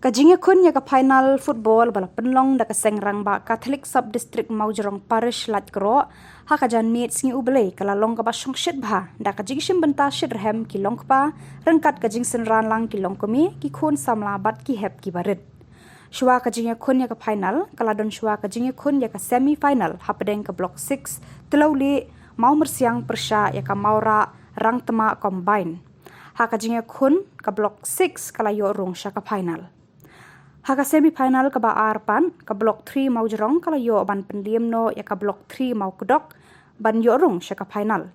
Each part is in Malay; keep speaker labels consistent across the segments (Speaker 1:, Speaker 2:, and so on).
Speaker 1: Kajingnya kun ya ka final football bala penlong da ka sengrang ba Catholic sub district Maujrong parish lat kro ha ka jan mates ngi ublei kala long ka ba shong shit ba da ka jing shim benta shit rhem ki long pa rengkat ka jing sen ran lang ki long komi ki khun samla bat ki hep ki barit shwa ka jingya kun ya ka final kala don shwa ka jingya kun ya ka semi final ha pedeng ka block 6 telawli mau mersiang persha ya ka maura rang tema combine ha ka jingya kun ka block 6 kala yo rong sha ka final Haka semi-final ka ba arpan, ka block 3 mau jerong kala yo ban pendiam no ya ka block 3 mau kedok, ban yo rung siya ka final.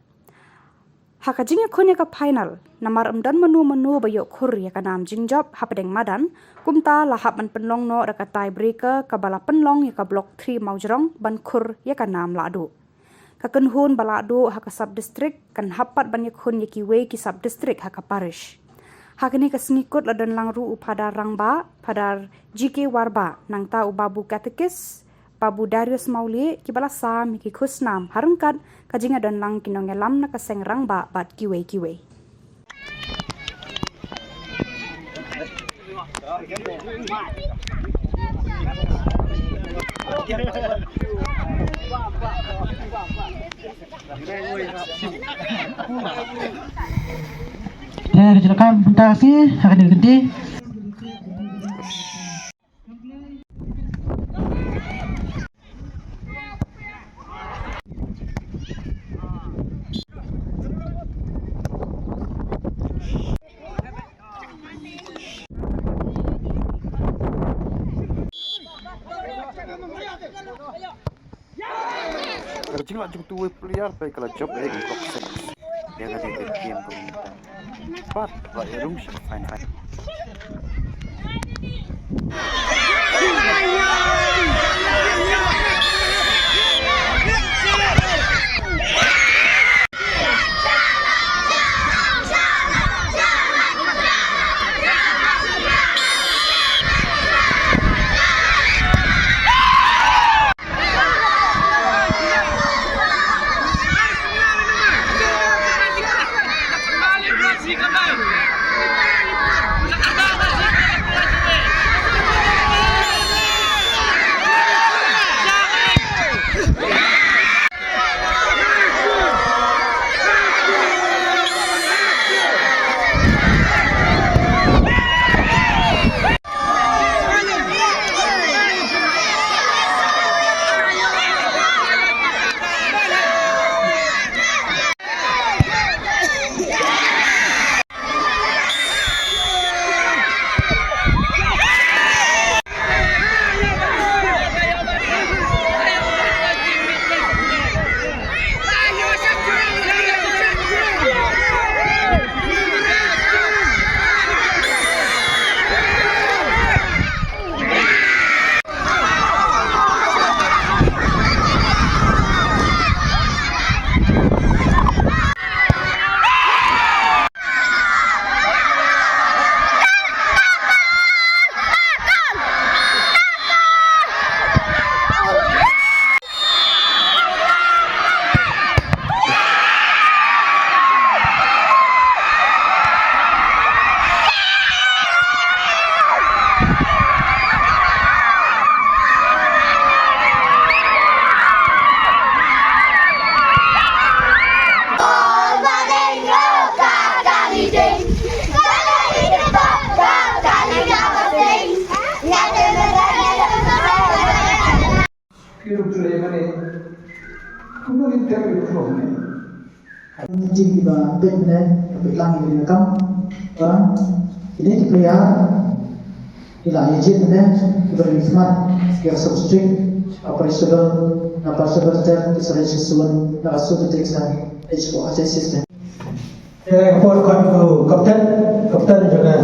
Speaker 1: Haka jingya kun ya ka final, namar emdan menu ba yo kur ya ka nam jingjop hapadeng madan, kumta lahap ban penlong no da ka tiebreaker ka bala penlong ya ka block 3 mau jerong ban kur ya ka nam ladu. Ka kenhun bala adu haka sub-district kan hapat ban ya kun ya ki we ki sub-district haka parish. Hakini kesengikut ladan langru upada rangba padar JK Warba nang ta ubabu katekis babu Darius Mauli kibala sam ki khusnam harungkat kajinga dan lang kinong lam na kaseng rangba bat kiwe.
Speaker 2: Kecelakaan taksi akan diganti.
Speaker 3: Kerja macam tu player baik kalau job baik untuk seks. Dia akan jadi game komunitas. But ya room sih fine.
Speaker 2: Jing ba ben ne be lang ni kam ini di player ila agent ne berisma sekian substrict operational na pasal ter research susun na susun teksan expo assistant kapten juga